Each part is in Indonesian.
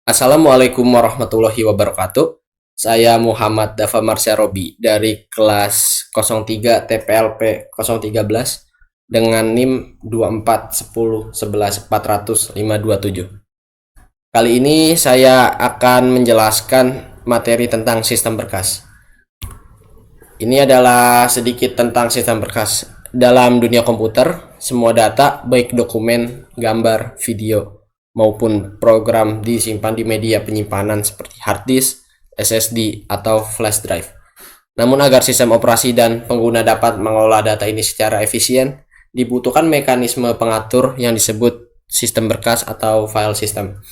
Assalamualaikum warahmatullahi wabarakatuh. Saya Muhammad Dafa Marsyarobi dari kelas 03 TPLP 013 dengan NIM 241011400527. Kali ini saya akan menjelaskan materi tentang sistem berkas. Ini adalah sedikit tentang sistem berkas. Dalam dunia komputer, semua data, baik dokumen, gambar, video, maupun program disimpan di media penyimpanan seperti hard disk, SSD, atau flash drive. Namun agar sistem operasi dan pengguna dapat mengelola data ini secara efisien, dibutuhkan mekanisme pengatur yang disebut sistem berkas atau file system.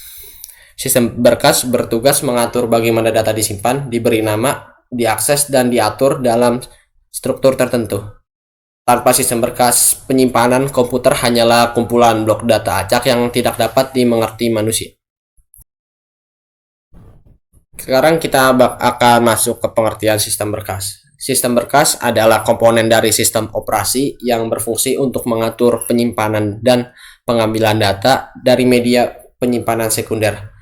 Sistem berkas bertugas mengatur bagaimana data disimpan, diberi nama, diakses, dan diatur dalam struktur tertentu. Tanpa sistem berkas, penyimpanan komputer hanyalah kumpulan blok data acak yang tidak dapat dimengerti manusia. Sekarang kita akan masuk ke pengertian sistem berkas. Sistem berkas adalah komponen dari sistem operasi yang berfungsi untuk mengatur penyimpanan dan pengambilan data dari media penyimpanan sekunder.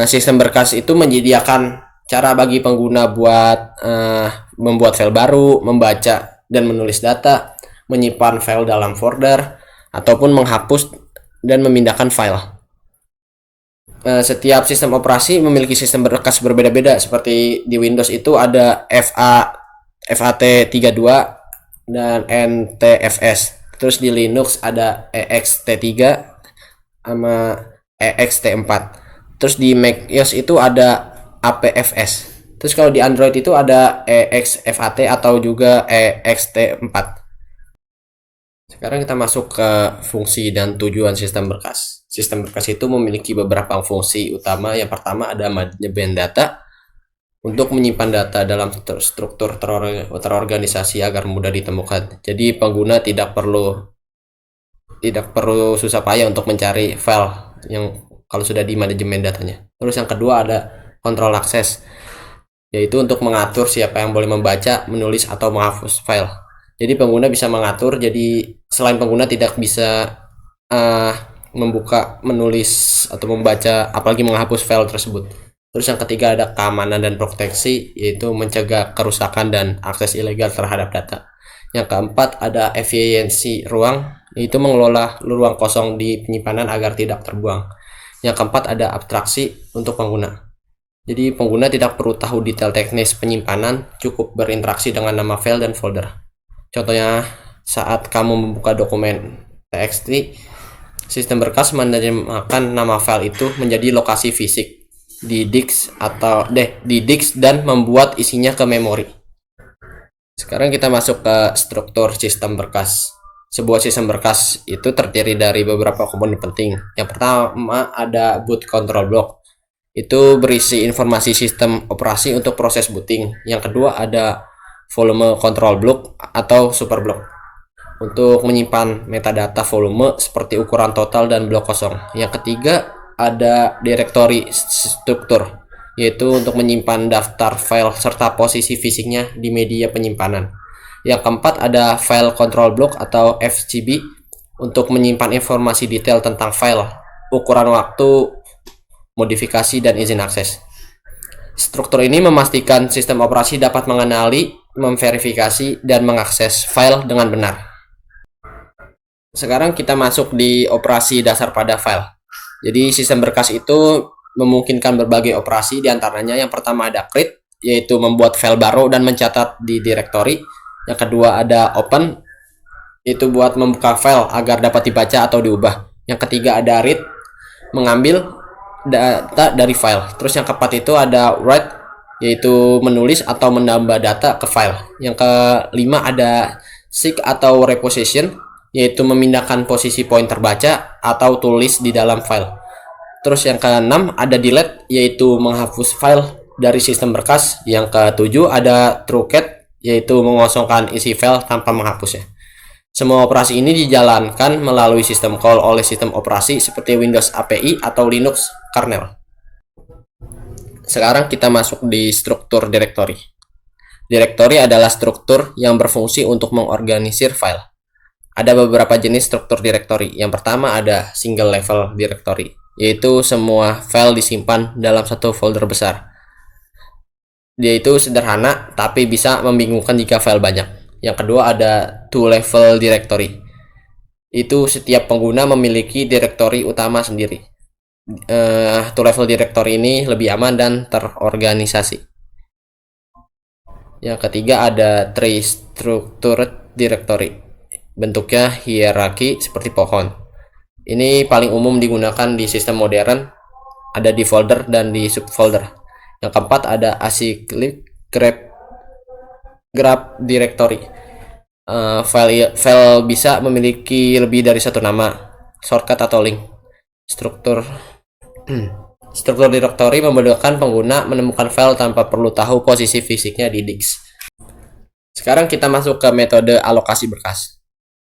Sistem berkas itu menyediakan cara bagi pengguna buat membuat file baru, membaca dan menulis data, menyimpan file dalam folder, ataupun menghapus dan memindahkan file. Setiap sistem operasi memiliki sistem berkas berbeda-beda. Seperti di Windows itu ada FAT32 dan NTFS. Terus di Linux ada EXT3 sama EXT4. Terus di macOS itu ada APFS. Terus kalau di Android itu ada EXFAT atau juga EXT4. Sekarang kita masuk ke fungsi dan tujuan sistem berkas. Sistem berkas itu memiliki beberapa fungsi utama. Yang pertama ada manajemen data untuk menyimpan data dalam struktur terorganisasi agar mudah ditemukan. Jadi pengguna tidak perlu susah payah untuk mencari file yang kalau sudah di manajemen datanya. Terus yang kedua ada kontrol akses, yaitu untuk mengatur siapa yang boleh membaca, menulis, atau menghapus file. Jadi pengguna bisa mengatur, jadi selain pengguna tidak bisa membuka, menulis, atau membaca, apalagi menghapus file tersebut. Terus yang ketiga ada keamanan dan proteksi, yaitu mencegah kerusakan dan akses ilegal terhadap data. Yang keempat ada efisiensi ruang, yaitu mengelola ruang kosong di penyimpanan agar tidak terbuang. Yang keempat ada abstraksi untuk pengguna. Jadi pengguna tidak perlu tahu detail teknis penyimpanan, cukup berinteraksi dengan nama file dan folder. Contohnya saat kamu membuka dokumen TXT, sistem berkas menerjemahkan nama file itu menjadi lokasi fisik di disk dan membuat isinya ke memori. Sekarang kita masuk ke struktur sistem berkas. Sebuah sistem berkas itu terdiri dari beberapa komponen penting. Yang pertama ada boot control block. Itu berisi informasi sistem operasi untuk proses booting. Yang kedua ada volume control block atau super block untuk menyimpan metadata volume seperti ukuran total dan blok kosong. Yang ketiga ada directory struktur, yaitu untuk menyimpan daftar file serta posisi fisiknya di media penyimpanan. Yang keempat ada file control block atau FCB untuk menyimpan informasi detail tentang file, ukuran waktu, modifikasi, dan izin akses. Struktur ini memastikan sistem operasi dapat mengenali, memverifikasi, dan mengakses file dengan benar. Sekarang kita masuk di operasi dasar pada file. Jadi sistem berkas itu memungkinkan berbagai operasi, diantaranya yang pertama ada create, yaitu membuat file baru dan mencatat di directory. Yang kedua ada open, itu buat membuka file agar dapat dibaca atau diubah. Yang ketiga ada read, mengambil data dari file. Terus yang keempat itu ada write, yaitu menulis atau menambah data ke file. Yang kelima ada seek atau reposition, yaitu memindahkan posisi poin terbaca atau tulis di dalam file. Terus yang keenam ada delete, yaitu menghapus file dari sistem berkas. Yang ketujuh ada truncate, yaitu mengosongkan isi file tanpa menghapusnya. Semua operasi ini dijalankan melalui sistem call oleh sistem operasi seperti Windows API atau Linux kernel. Sekarang kita masuk di struktur directory. Directory adalah struktur yang berfungsi untuk mengorganisir file. Ada beberapa jenis struktur directory. Yang pertama ada single level directory, yaitu semua file disimpan dalam satu folder besar. Dia itu sederhana tapi bisa membingungkan jika file banyak. Yang kedua ada two-level directory. Itu setiap pengguna memiliki direktori utama sendiri. Two-level directory ini lebih aman dan terorganisasi. Yang ketiga ada tree structured directory. Bentuknya hierarki seperti pohon. Ini paling umum digunakan di sistem modern, ada di folder dan di subfolder. Yang keempat ada acyclic graph directory. File bisa memiliki lebih dari satu nama, shortcut atau link. Struktur directory memudahkan pengguna menemukan file tanpa perlu tahu posisi fisiknya di disk. Sekarang kita masuk ke metode alokasi berkas.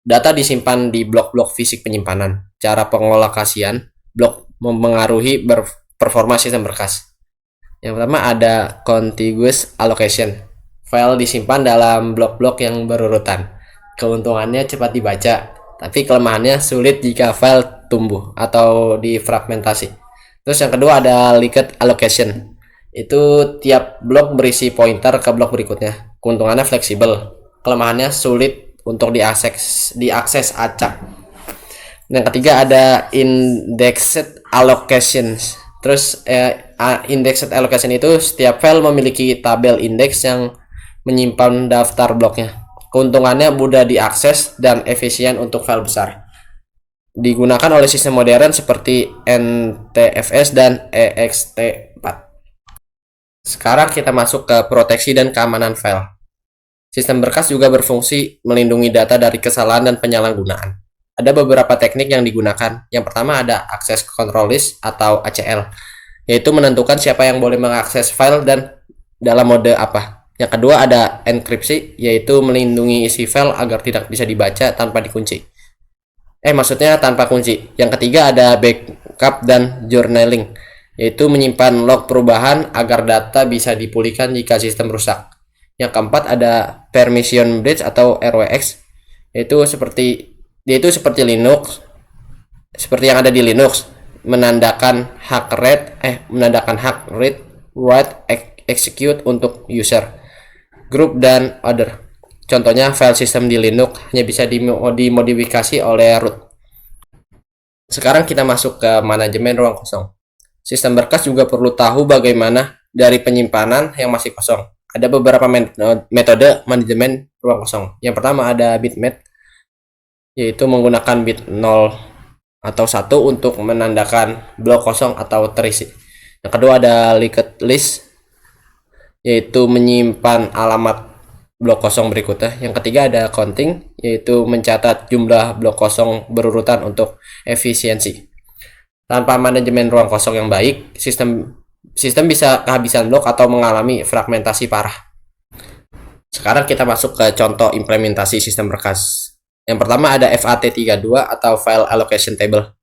Data disimpan di blok-blok fisik penyimpanan. Cara pengalokasian blok mempengaruhi performa sistem berkas. Yang pertama ada contiguous allocation. File disimpan dalam blok-blok yang berurutan. Keuntungannya cepat dibaca, tapi kelemahannya sulit jika file tumbuh atau difragmentasi. Terus yang kedua ada linked allocation. Itu tiap blok berisi pointer ke blok berikutnya. Keuntungannya fleksibel. Kelemahannya sulit untuk diakses acak. Yang ketiga ada indexed allocations. Terus indexed allocation itu setiap file memiliki tabel indeks yang menyimpan daftar bloknya. Keuntungannya mudah diakses dan efisien untuk file besar. Digunakan oleh sistem modern seperti NTFS dan ext4. Sekarang kita masuk ke proteksi dan keamanan file. Sistem berkas juga berfungsi melindungi data dari kesalahan dan penyalahgunaan. Ada beberapa teknik yang digunakan. Yang pertama ada access control list atau ACL, yaitu menentukan siapa yang boleh mengakses file dan dalam mode apa. Yang kedua ada enkripsi, yaitu melindungi isi file agar tidak bisa dibaca tanpa dikunci. Maksudnya tanpa kunci. Yang ketiga ada backup dan journaling, yaitu menyimpan log perubahan agar data bisa dipulihkan jika sistem rusak. Yang keempat ada permission bridge atau RWX, yaitu seperti Linux, seperti yang ada di Linux, menandakan hak read, write, execute untuk user, group dan other. Contohnya file system di Linux hanya bisa dimodifikasi oleh root. Sekarang kita masuk ke manajemen ruang kosong. Sistem berkas juga perlu tahu bagaimana dari penyimpanan yang masih kosong. Ada beberapa metode manajemen ruang kosong. Yang pertama ada bitmap, yaitu menggunakan bit 0 atau 1 untuk menandakan blok kosong atau terisi. Yang kedua ada linked list, yaitu menyimpan alamat blok kosong berikutnya. Yang ketiga ada counting, yaitu mencatat jumlah blok kosong berurutan untuk efisiensi. Tanpa manajemen ruang kosong yang baik, sistem bisa kehabisan blok atau mengalami fragmentasi parah. Sekarang kita masuk ke contoh implementasi sistem berkas. Yang pertama ada FAT32 atau File Allocation Table.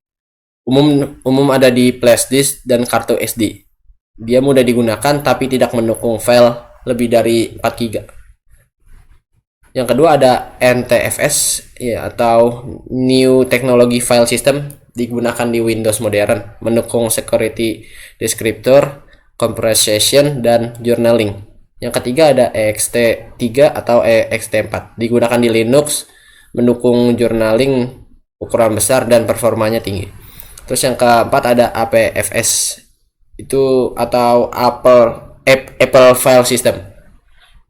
Umum ada di flash disk dan kartu SD. Dia mudah digunakan tapi tidak mendukung file lebih dari 4 GB. Yang kedua ada NTFS atau New Technology File System, digunakan di Windows modern, mendukung security descriptor, compression dan journaling. Yang ketiga ada ext3 atau ext4, digunakan di Linux, mendukung journaling ukuran besar dan performanya tinggi. Terus yang keempat ada APFS, itu atau Apple File System,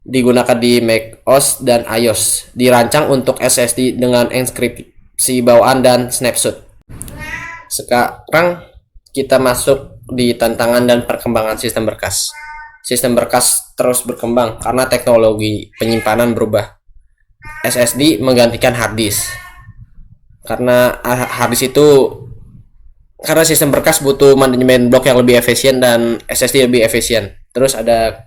digunakan di macOS dan iOS, dirancang untuk SSD dengan enkripsi bawaan dan snapshot. Sekarang kita masuk di tantangan dan perkembangan sistem berkas. Sistem berkas terus berkembang karena teknologi penyimpanan berubah. SSD menggantikan hard disk. Karena sistem berkas butuh manajemen blok yang lebih efisien dan SSD lebih efisien. Terus ada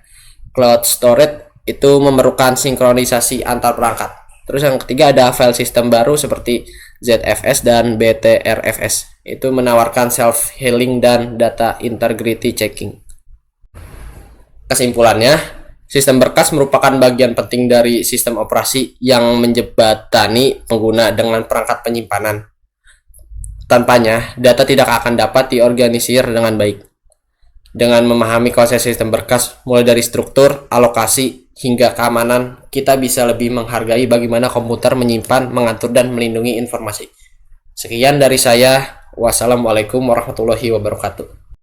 cloud storage, itu memerlukan sinkronisasi antar perangkat. Terus yang ketiga ada file system baru seperti ZFS dan BTRFS, itu menawarkan self healing dan data integrity checking. Kesimpulannya, sistem berkas merupakan bagian penting dari sistem operasi yang menjembatani pengguna dengan perangkat penyimpanan. Tanpanya, data tidak akan dapat diorganisir dengan baik. Dengan memahami konsep sistem berkas, mulai dari struktur, alokasi, hingga keamanan, kita bisa lebih menghargai bagaimana komputer menyimpan, mengatur, dan melindungi informasi. Sekian dari saya. Wassalamualaikum warahmatullahi wabarakatuh.